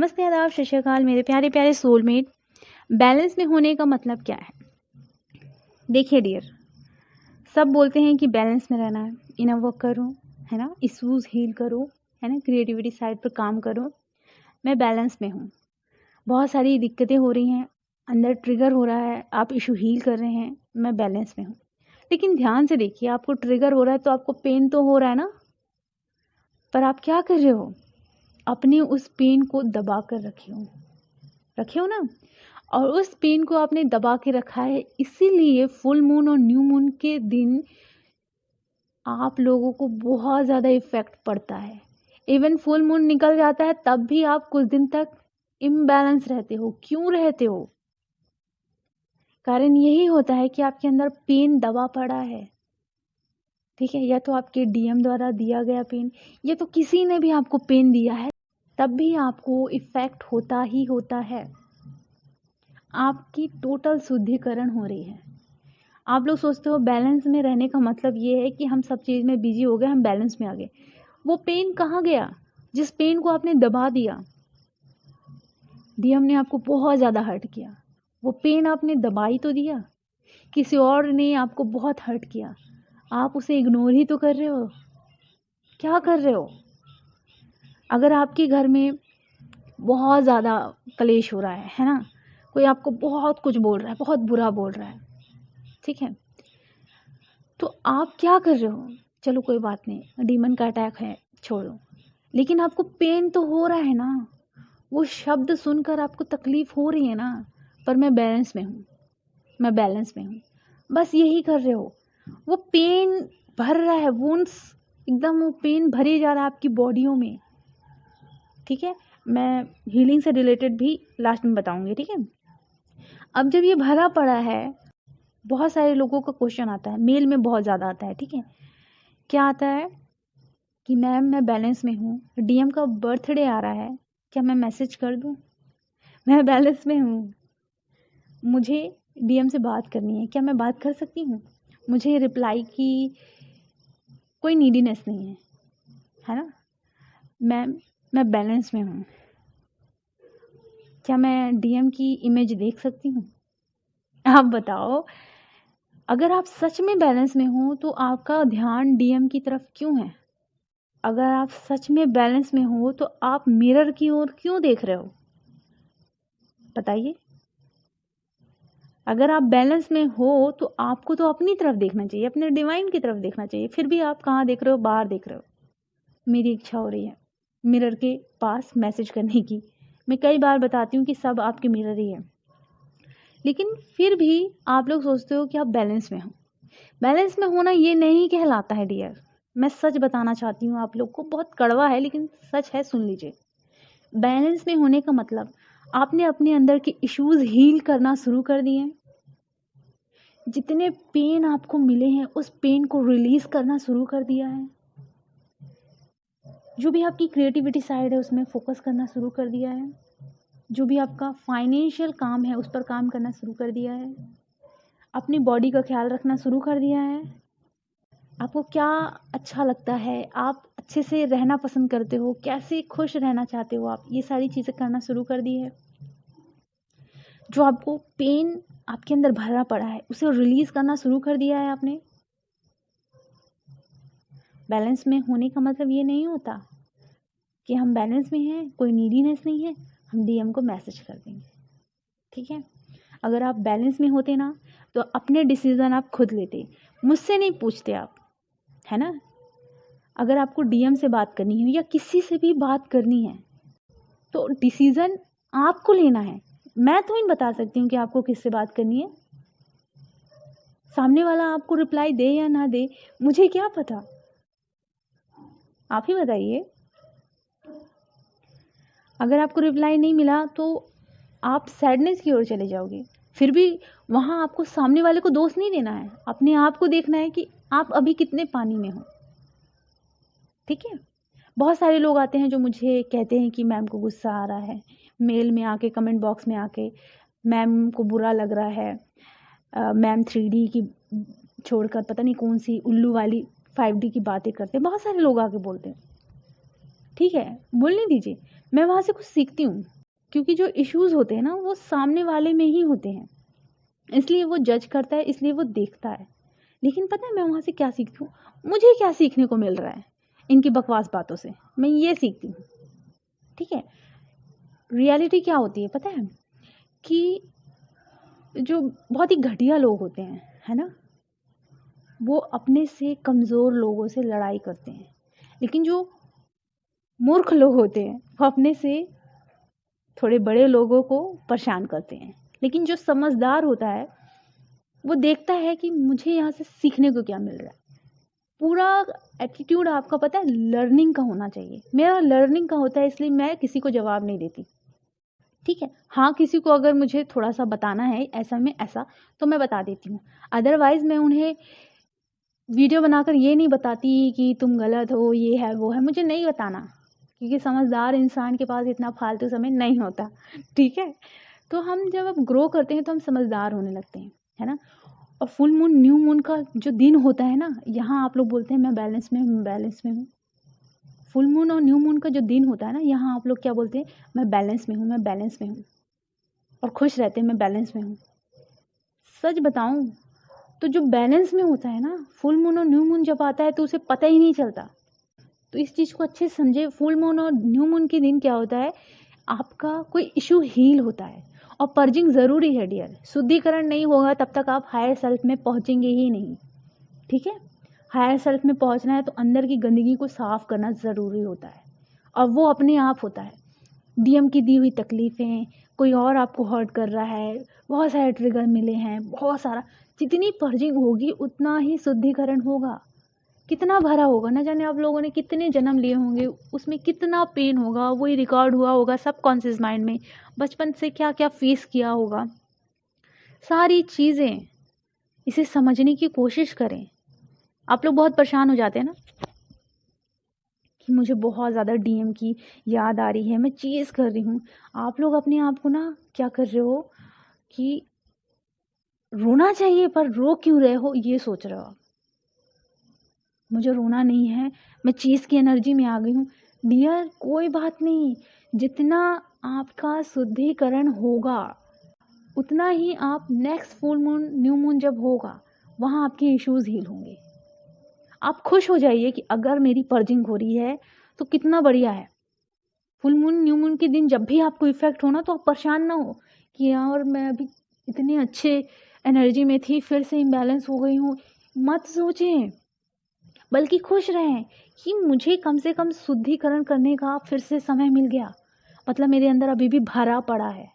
नमस्ते, आदाब, सत श्री अकाल मेरे प्यारे प्यारे सोलमेट। बैलेंस में होने का मतलब क्या है? देखिए डियर, सब बोलते हैं कि बैलेंस में रहना है, इनर वर्क करो, है ना, इश्यूज हील करो, है ना, क्रिएटिविटी साइड पर काम करो। मैं बैलेंस में हूँ। बहुत सारी दिक्कतें हो रही हैं, अंदर ट्रिगर हो रहा है, आप इशू हील कर रहे हैं, मैं बैलेंस में हूँ। लेकिन ध्यान से देखिए, आपको ट्रिगर हो रहा है तो आपको पेन तो हो रहा है ना, पर आप क्या कर रहे हो? अपने उस पेन को दबा कर रखे हो ना, और उस पेन को आपने दबा के रखा है। इसीलिए फुल मून और न्यू मून के दिन आप लोगों को बहुत ज़्यादा इफेक्ट पड़ता है। इवन फुल मून निकल जाता है तब भी आप कुछ दिन तक इम्बैलेंस रहते हो। क्यों रहते हो? कारण यही होता है कि आपके अंदर पेन दबा पड़ा है। ठीक है, या तो आपके डीएम द्वारा दिया गया पेन, या तो किसी ने भी आपको पेन दिया है, तब भी आपको इफेक्ट होता ही होता है। आपकी टोटल शुद्धिकरण हो रही है। आप लोग सोचते हो बैलेंस में रहने का मतलब ये है कि हम सब चीज़ में बिजी हो गए, हम बैलेंस में आ गए। वो पेन कहाँ गया जिस पेन को आपने दबा दिया? डीएम ने आपको बहुत ज़्यादा हर्ट किया, वो पेन आपने दबाई तो दिया, किसी और ने आपको बहुत हर्ट किया, आप उसे इग्नोर ही तो कर रहे हो। क्या कर रहे हो? अगर आपके घर में बहुत ज़्यादा कलेश हो रहा है ना, कोई आपको बहुत कुछ बोल रहा है, बहुत बुरा बोल रहा है, ठीक है, तो आप क्या कर रहे हो? चलो कोई बात नहीं, डीमन का अटैक है, छोड़ो, लेकिन आपको पेन तो हो रहा है ना। वो शब्द सुनकर आपको तकलीफ हो रही है ना, पर मैं बैलेंस में हूँ, मैं बैलेंस में हूँ, बस यही कर रहे हो। वो पेन भर रहा है, वुंड्स एकदम, वो पेन भरे जा रहा है आपकी बॉडियों में। ठीक है, मैं हीलिंग से रिलेटेड भी लास्ट में बताऊंगी। ठीक है, अब जब ये भरा पड़ा है, बहुत सारे लोगों का क्वेश्चन आता है, मेल में बहुत ज़्यादा आता है। ठीक है, क्या आता है कि मैम मैं बैलेंस में हूँ, डीएम का बर्थडे आ रहा है, क्या मैं मैसेज कर दूँ? मैं बैलेंस में हूँ, मुझे डीएम से बात करनी है, क्या मैं बात कर सकती हूँ? मुझे रिप्लाई की कोई नीडीनेस नहीं है ना। मैम मैं बैलेंस में हूँ, क्या मैं डीएम की इमेज देख सकती हूँ? आप बताओ, अगर आप सच में बैलेंस में हो तो आपका ध्यान डीएम की तरफ क्यों है? अगर आप सच में बैलेंस में हो तो आप मिरर की ओर क्यों देख रहे हो? बताइए। अगर आप बैलेंस में हो तो आपको तो अपनी तरफ देखना चाहिए, अपने डिवाइन की तरफ देखना चाहिए। फिर भी आप कहाँ देख रहे हो? बाहर देख रहे हो। मेरी इच्छा हो रही है मिरर के पास मैसेज करने की। मैं कई बार बताती हूँ कि सब आपके मिरर ही है, लेकिन फिर भी आप लोग सोचते हो कि आप बैलेंस में हो। बैलेंस में होना ये नहीं कहलाता है डियर। मैं सच बताना चाहती हूँ आप लोग को, बहुत कड़वा है लेकिन सच है, सुन लीजिए। बैलेंस में होने का मतलब आपने अपने अंदर के इश्यूज हील करना शुरू कर दिए हैं। जितने पेन आपको मिले हैं उस पेन को रिलीज करना शुरू कर दिया है। जो भी आपकी क्रिएटिविटी साइड है उसमें फोकस करना शुरू कर दिया है। जो भी आपका फाइनेंशियल काम है उस पर काम करना शुरू कर दिया है। अपनी बॉडी का ख्याल रखना शुरू कर दिया है। आपको क्या अच्छा लगता है, आप अच्छे से रहना पसंद करते हो, कैसे खुश रहना चाहते हो आप, ये सारी चीज़ें करना शुरू कर दी है। जो आपको पेन आपके अंदर भरा पड़ा है उसे रिलीज करना शुरू कर दिया है आपने। बैलेंस में होने का मतलब ये नहीं होता कि हम बैलेंस में हैं, कोई नीडीनेस नहीं है, हम डीएम को मैसेज कर देंगे। ठीक है, अगर आप बैलेंस में होते ना तो अपने डिसीजन आप खुद लेते, मुझसे नहीं पूछते आप, है ना। अगर आपको डीएम से बात करनी है या किसी से भी बात करनी है तो डिसीजन आपको लेना है। मैं तो नहीं बता सकती हूँ कि आपको किससे बात करनी है। सामने वाला आपको रिप्लाई दे या ना दे, मुझे क्या पता, आप ही बताइए। अगर आपको रिप्लाई नहीं मिला तो आप सैडनेस की ओर चले जाओगे। फिर भी वहाँ आपको सामने वाले को दोष नहीं देना है, अपने आप को देखना है कि आप अभी कितने पानी में हो। ठीक है, बहुत सारे लोग आते हैं जो मुझे कहते हैं कि मैम को गुस्सा आ रहा है, मेल में आके, कमेंट बॉक्स में आके मैम को बुरा लग रहा है, मैम 3D की छोड़कर पता नहीं कौन सी उल्लू वाली 5D की बातें करते हैं। बहुत सारे लोग आके बोलते हैं। ठीक है, बोलने दीजिए, मैं वहाँ से कुछ सीखती हूँ, क्योंकि जो इश्यूज़ होते हैं ना वो सामने वाले में ही होते हैं, इसलिए वो जज करता है, इसलिए वो देखता है। लेकिन पता है मैं वहाँ से क्या सीखती हूँ? मुझे क्या सीखने को मिल रहा है इनकी बकवास बातों से? मैं ये सीखती हूँ, ठीक है? रियलिटी क्या होती है पता है? कि जो बहुत ही घटिया लोग होते हैं, है ना? वो अपने से कमज़ोर लोगों से लड़ाई करते हैं। लेकिन जो मूर्ख लोग होते हैं, वो अपने से थोड़े बड़े लोगों को परेशान करते हैं। लेकिन जो समझदार होता है, वो देखता है कि मुझे यहाँ से सीखने को क्या मिल रहा है। पूरा एटीट्यूड आपका पता है लर्निंग का होना चाहिए। मेरा लर्निंग का होता है, इसलिए मैं किसी को जवाब नहीं देती, ठीक है? हाँ, किसी को अगर मुझे थोड़ा-सा बताना है ऐसा में ऐसा, तो मैं बता देती हूँ। अदरवाइज़ मैं उन्हें वीडियो बनाकर ये नहीं बताती कि तुम गलत हो, ये है, वो है, मुझे नहीं बताना, क्योंकि समझदार इंसान के पास इतना फालतू समय नहीं होता, ठीक है? तो हम जब अब ग्रो करते हैं तो हम समझदार होने लगते हैं, है ना? और फुल मून, न्यू मून का जो दिन होता है ना, यहाँ आप लोग बोलते हैं मैं बैलेंस में हूँ, बैलेंस में हूँ। फुल मून और न्यू मून का जो दिन होता है ना, यहाँ आप लोग क्या बोलते हैं, मैं बैलेंस में हूँ, मैं बैलेंस में हूँ, और खुश रहते हैं मैं बैलेंस में हूँ। सच बताऊँ तो जो बैलेंस में होता है ना, फुल मून और न्यू मून जब आता है तो उसे पता ही नहीं चलता। तो इस चीज़ को अच्छे से समझे, फुल मून और न्यू मून के दिन क्या होता है, आपका कोई इशू हील होता है। और पर्जिंग ज़रूरी है डियर, शुद्धिकरण नहीं होगा तब तक आप हायर सेल्फ में पहुँचेंगे ही नहीं, ठीक है? हायर सेल्फ में पहुँचना है तो अंदर की गंदगी को साफ़ करना ज़रूरी होता है, और वो अपने आप होता है। डीएम की दी हुई तकलीफ़ें, कोई और आपको हर्ट कर रहा है, बहुत सारे ट्रिगर मिले हैं, बहुत सारा, जितनी पर्जिंग होगी उतना ही शुद्धिकरण होगा। कितना भरा होगा, ना जाने आप लोगों ने कितने जन्म लिए होंगे, उसमें कितना पेन होगा, वही रिकॉर्ड हुआ होगा सबकॉन्शियस माइंड में, बचपन से क्या-क्या फेस किया होगा। सारी चीज़ें, इसे समझने की कोशिश करें। आप लोग बहुत परेशान हो जाते हैं ना कि मुझे बहुत ज़्यादा डीएम की याद आ रही है, मैं चेज़ कर रही हूँ। आप लोग अपने आप को ना क्या कर रहे हो कि रोना चाहिए पर रो क्यों रहे हो, ये सोच रहे हो आप। मुझे रोना नहीं है, मैं चीज़ की एनर्जी में आ गई हूँ। डियर कोई बात नहीं, जितना आपका शुद्धिकरण होगा उतना ही आप next full moon, new moon जब होगा, वहाँ आपके इश्यूज़ हील होंगे। आप खुश हो जाइए कि अगर मेरी पर्जिंग हो रही है तो कितना बढ़िया है। फुल मून, न्यू मून के दिन जब भी आपको इफ़ेक्ट हो ना, तो आप परेशान ना हो कि यार मैं अभी इतने अच्छे एनर्जी में थी, फिर से इम्बैलेंस हो गई हूँ। मत सोचें, बल्कि खुश रहें कि मुझे कम से कम शुद्धिकरण करने का फिर से समय मिल गया। मतलब मेरे अंदर अभी भी भरा पड़ा है।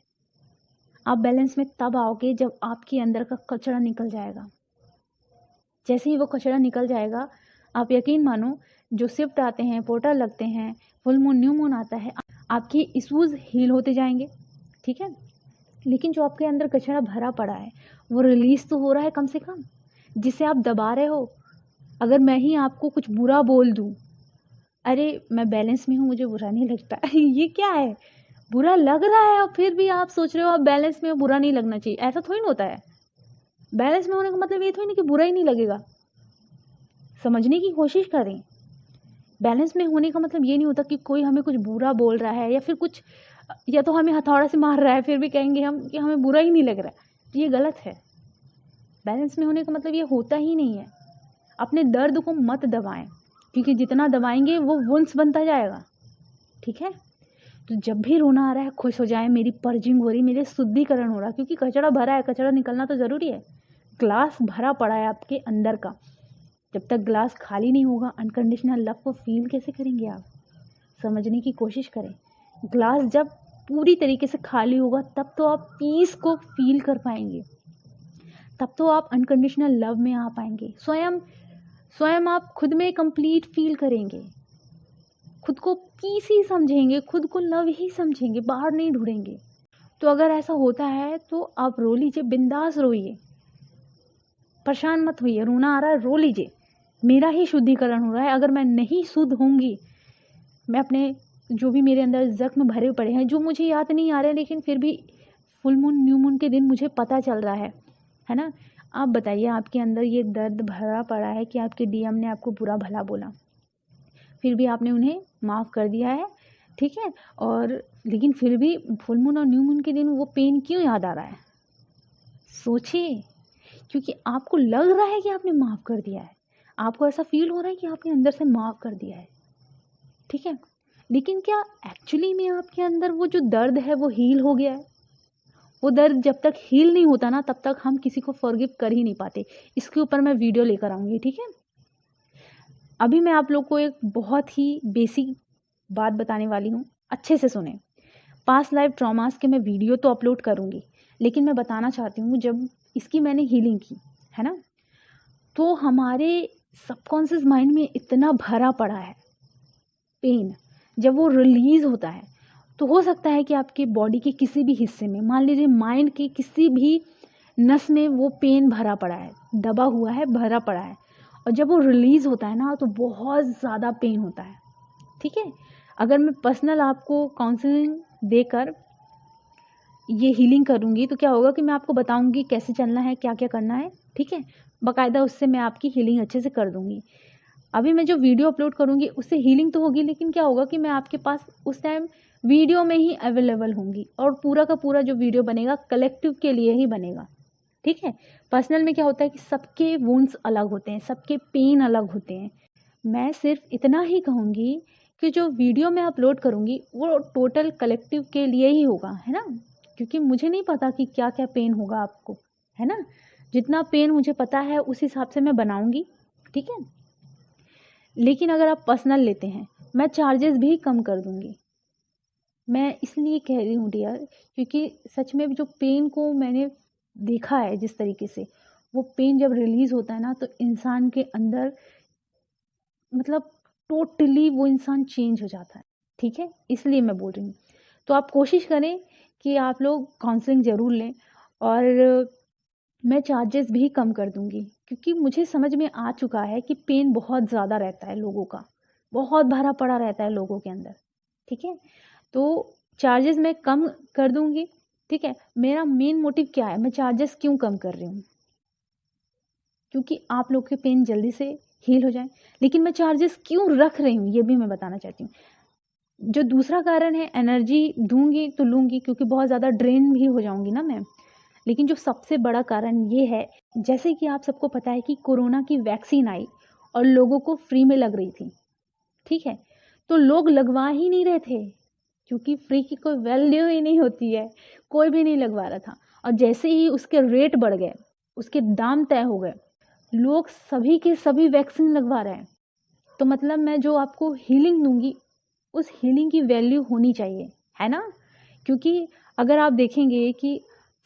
आप बैलेंस में तब आओगे जब आपके अंदर का कचरा निकल जाएगा। जैसे ही वो कचरा निकल जाएगा, आप यकीन मानो, जो शिफ्ट आते हैं, पोर्टल लगते हैं, फुल मून, न्यू मून आता है, आपके इश्यूज़ हील होते जाएंगे, ठीक है? लेकिन जो आपके अंदर कचरा भरा पड़ा है, वो रिलीज़ तो हो रहा है कम से कम, जिसे आप दबा रहे हो। अगर मैं ही आपको कुछ बुरा बोल दूँ, अरे मैं बैलेंस में हूँ, मुझे बुरा नहीं लगता ये क्या है? बुरा लग रहा है और फिर भी आप सोच रहे हो आप बैलेंस में हो, बुरा नहीं लगना चाहिए, ऐसा थोड़ी ना होता है। बैलेंस में होने का मतलब ये थोड़ी ना कि बुरा ही नहीं लगेगा। समझने की कोशिश करें। बैलेंस में होने का मतलब ये नहीं होता कि कोई हमें कुछ बुरा बोल रहा है या फिर कुछ, या तो हमें हथौड़ा से मार रहा है, फिर भी कहेंगे हम कि हमें बुरा ही नहीं लग रहा है, तो ये गलत है। बैलेंस में होने का मतलब ये होता ही नहीं है। अपने दर्द को मत दबाएं, क्योंकि जितना दबाएंगे वो वुंस बनता जाएगा, ठीक है? तो जब भी रोना आ रहा है, खुश हो जाए, मेरी पर्जिंग हो रही, मेरे शुद्धिकरण हो रहा, क्योंकि कचरा भरा है, कचरा निकलना तो ज़रूरी है। ग्लास भरा पड़ा है आपके अंदर का, जब तक ग्लास खाली नहीं होगा, अनकंडीशनल लव को फील कैसे करेंगे आप? समझने की कोशिश करें। ग्लास जब पूरी तरीके से खाली होगा, तब तो आप पीस को फील कर पाएंगे, तब तो आप अनकंडीशनल लव में आ पाएंगे। स्वयं स्वयं आप खुद में कंप्लीट फील करेंगे, खुद को पीस ही समझेंगे, खुद को लव ही समझेंगे, बाहर नहीं ढूंढेंगे। तो अगर ऐसा होता है तो आप रो लीजिए, बिंदास रोइए, परेशान मत होइए। रोना आ रहा है, रो लीजिए, मेरा ही शुद्धिकरण हो रहा है। अगर मैं नहीं शुद्ध होंगी, मैं अपने जो भी मेरे अंदर ज़ख्म भरे पड़े हैं, जो मुझे याद नहीं आ रहे, लेकिन फिर भी फुल मून, न्यू मून के दिन मुझे पता चल रहा है ना? आप बताइए, आपके अंदर ये दर्द भरा पड़ा है कि आपके डीएम ने आपको बुरा भला बोला, फिर भी आपने उन्हें माफ़ कर दिया है, ठीक है। और लेकिन फिर भी फुल मून और न्यू मून के दिन वो पेन क्यों याद आ रहा है? सोचिए, क्योंकि आपको लग रहा है कि आपने माफ़ कर दिया है, आपको ऐसा फ़ील हो रहा है कि आपने अंदर से माफ़ कर दिया है, ठीक है। लेकिन क्या एक्चुअली में आपके अंदर वो जो दर्द है वो हील हो गया है? वो दर्द जब तक हील नहीं होता ना, तब तक हम किसी को फॉरगिव कर ही नहीं पाते। इसके ऊपर मैं वीडियो लेकर आऊँगी, ठीक है। अभी मैं आप लोग को एक बहुत ही बेसिक बात बताने वाली हूँ, अच्छे से सुने। पास्ट लाइफ ट्रॉमास के मैं वीडियो तो अपलोड करूँगी, लेकिन मैं बताना चाहती हूँ, जब इसकी मैंने हीलिंग की है ना, तो हमारे सबकॉन्शियस माइंड में इतना भरा पड़ा है पेन, जब वो रिलीज़ होता है तो हो सकता है कि आपके बॉडी के किसी भी हिस्से में, मान लीजिए माइंड के किसी भी नस में वो पेन भरा पड़ा है, दबा हुआ है, भरा पड़ा है, और जब वो रिलीज़ होता है ना तो बहुत ज़्यादा पेन होता है, ठीक है। अगर मैं पर्सनल आपको काउंसलिंग देकर ये हीलिंग करूँगी तो क्या होगा कि मैं आपको बताऊँगी कैसे चलना है, क्या क्या करना है, ठीक है। बाकायदा उससे मैं आपकी हीलिंग अच्छे से कर दूँगी। अभी मैं जो वीडियो अपलोड करूँगी उससे हीलिंग तो होगी, लेकिन क्या होगा कि मैं आपके पास उस टाइम वीडियो में ही अवेलेबल होंगी, और पूरा का पूरा जो वीडियो बनेगा कलेक्टिव के लिए ही बनेगा, ठीक है। पर्सनल में क्या होता है कि सबके वुंड्स अलग होते हैं, सबके पेन अलग होते हैं। मैं सिर्फ इतना ही कहूँगी कि जो वीडियो मैं अपलोड करूँगी वो टोटल कलेक्टिव के लिए ही होगा, है ना। क्योंकि मुझे नहीं पता कि क्या क्या पेन होगा आपको, है ना। जितना पेन मुझे पता है उस हिसाब से मैं बनाऊँगी, ठीक है। लेकिन अगर आप पर्सनल लेते हैं, मैं चार्जेस भी कम कर दूँगी। मैं इसलिए कह रही हूँ डियर, क्योंकि सच में जो पेन को मैंने देखा है जिस तरीके से, वो पेन जब रिलीज़ होता है ना तो इंसान के अंदर मतलब टोटली वो इंसान चेंज हो जाता है, ठीक है। इसलिए मैं बोल रही हूँ। तो आप कोशिश करें कि आप लोग काउंसलिंग ज़रूर लें, और मैं चार्जेस भी कम कर दूँगी, क्योंकि मुझे समझ में आ चुका है कि पेन बहुत ज़्यादा रहता है लोगों का, बहुत भरा पड़ा रहता है लोगों के अंदर, ठीक है। तो चार्जेस मैं कम कर दूँगी, ठीक है। मेरा मेन मोटिव क्या है, मैं चार्जेस क्यों कम कर रही हूँ, क्योंकि आप लोग के पेन जल्दी से हील हो जाए। लेकिन मैं चार्जेस क्यों रख रही हूँ ये भी मैं बताना चाहती हूँ। जो दूसरा कारण है, एनर्जी दूँगी तो लूँगी, क्योंकि बहुत ज़्यादा ड्रेन भी हो जाऊँगी ना मैं। लेकिन जो सबसे बड़ा कारण ये है, जैसे कि आप सबको पता है कि कोरोना की वैक्सीन आई और लोगों को फ्री में लग रही थी, ठीक है। तो लोग लगवा ही नहीं रहे थे, क्योंकि फ्री की कोई वैल्यू ही नहीं होती है, कोई भी नहीं लगवा रहा था। और जैसे ही उसके रेट बढ़ गए, उसके दाम तय हो गए, लोग सभी के सभी वैक्सीन लगवा रहे हैं। तो मतलब मैं जो आपको हीलिंग दूँगी, उस हीलिंग की वैल्यू होनी चाहिए, है ना? क्योंकि अगर आप देखेंगे कि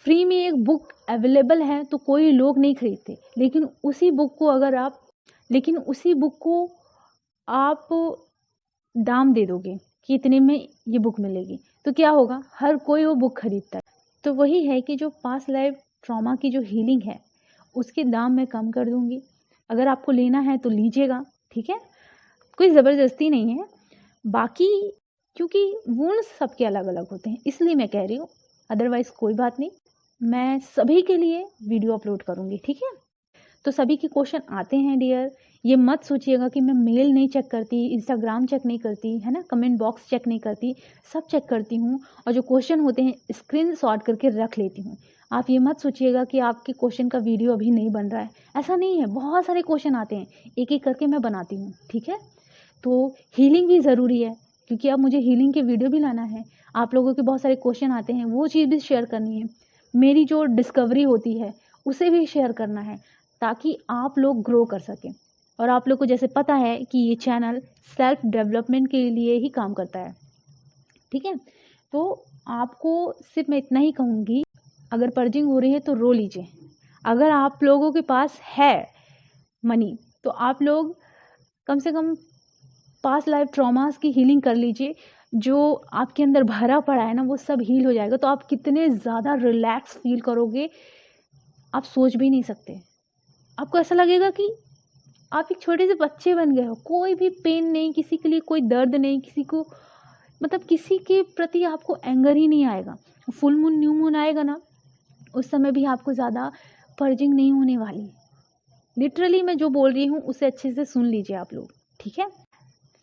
फ्री में एक बुक अवेलेबल है तो कोई लोग नहीं खरीदते, लेकिन उसी बुक को आप दाम दे दोगे कि इतने में ये बुक मिलेगी, तो क्या होगा, हर कोई वो बुक खरीदता है। तो वही है कि जो पास्ट लाइफ ट्रॉमा की जो हीलिंग है, उसके दाम मैं कम कर दूँगी। अगर आपको लेना है तो लीजिएगा, ठीक है? कोई ज़बरदस्ती नहीं है। बाकी क्योंकि वुंड्स सबके अलग-अलग होते हैं, इसलिए मैं कह रही हूँ, अदरवाइज़ कोई बात नहीं। मैं सभी के लिए वीडियो अपलोड करूँगी, ठीक है? तो सभी के क्वेश्चन आते हैं डियर, ये मत सोचिएगा कि मैं मेल नहीं चेक करती, इंस्टाग्राम चेक नहीं करती, है ना? कमेंट बॉक्स चेक नहीं करती, सब चेक करती हूँ, और जो क्वेश्चन होते हैं स्क्रीनशॉट करके रख लेती हूँ। आप ये मत सोचिएगा कि आपके क्वेश्चन का वीडियो अभी नहीं बन रहा है, ऐसा नहीं है, बहुत सारे क्वेश्चन आते हैं, एक-एक करके मैं बनाती हूँ, ठीक है? तो हीलिंग भी ज़रूरी है, क्योंकि अब मुझे हीलिंग के वीडियो भी लाना है। आप लोगों के बहुत सारे क्वेश्चन आते हैं, वो चीज़ भी शेयर करनी है। मेरी जो डिस्कवरी होती है, उसे भी शेयर करना है, ताकि आप लोग ग्रो कर सकें। और आप लोग को जैसे पता है कि ये चैनल सेल्फ डेवलपमेंट के लिए ही काम करता है, ठीक है? तो आपको सिर्फ़ मैं इतना ही कहूँगी, अगर पर्जिंग हो रही है तो रो लीजिए। अगर आप लोगों के पास है मनी, तो आप लोग कम से कम पास्ट लाइफ ट्रॉमास की हीलिंग कर लीजिए। जो आपके अंदर भरा पड़ा है ना, वो सब हील हो जाएगा। तो आप कितने ज़्यादा रिलैक्स फील करोगे, आप सोच भी नहीं सकते। आपको ऐसा लगेगा कि आप एक छोटे से बच्चे बन गए हो, कोई भी पेन नहीं, किसी के लिए कोई दर्द नहीं, किसी को मतलब किसी के प्रति आपको एंगर ही नहीं आएगा। फुल मून न्यू मून आएगा ना, उस समय भी आपको ज़्यादा पर्जिंग नहीं होने वाली। लिटरली मैं जो बोल रही हूँ उसे अच्छे से सुन लीजिए आप लोग, ठीक है?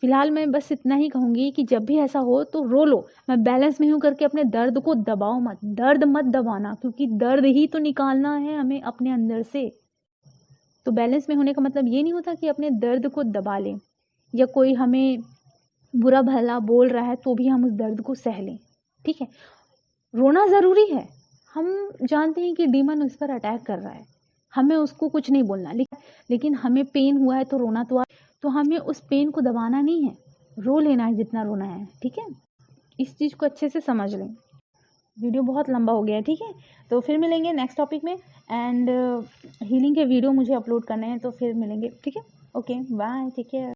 फ़िलहाल मैं बस इतना ही कहूँगी कि जब भी ऐसा हो तो रो लो, मैं बैलेंस में हूँ करके अपने दर्द को दबाओ मत, दर्द मत दबाना, क्योंकि दर्द ही तो निकालना है हमें अपने अंदर से। तो बैलेंस में होने का मतलब ये नहीं होता कि अपने दर्द को दबा लें, या कोई हमें बुरा भला बोल रहा है तो भी हम उस दर्द को सह लें, ठीक है। रोना ज़रूरी है, हम जानते हैं कि डीमन उस पर अटैक कर रहा है, हमें उसको कुछ नहीं बोलना, लेकिन हमें पेन हुआ है तो रोना तो हमें उस पेन को दबाना नहीं है, रो लेना है जितना रोना है, ठीक है। इस चीज़ को अच्छे से समझ लें। वीडियो बहुत लंबा हो गया है, ठीक है। तो फिर मिलेंगे नेक्स्ट टॉपिक में, एंड हीलिंग के वीडियो मुझे अपलोड करने हैं, तो फिर मिलेंगे, ठीक है। Okay bye, take care.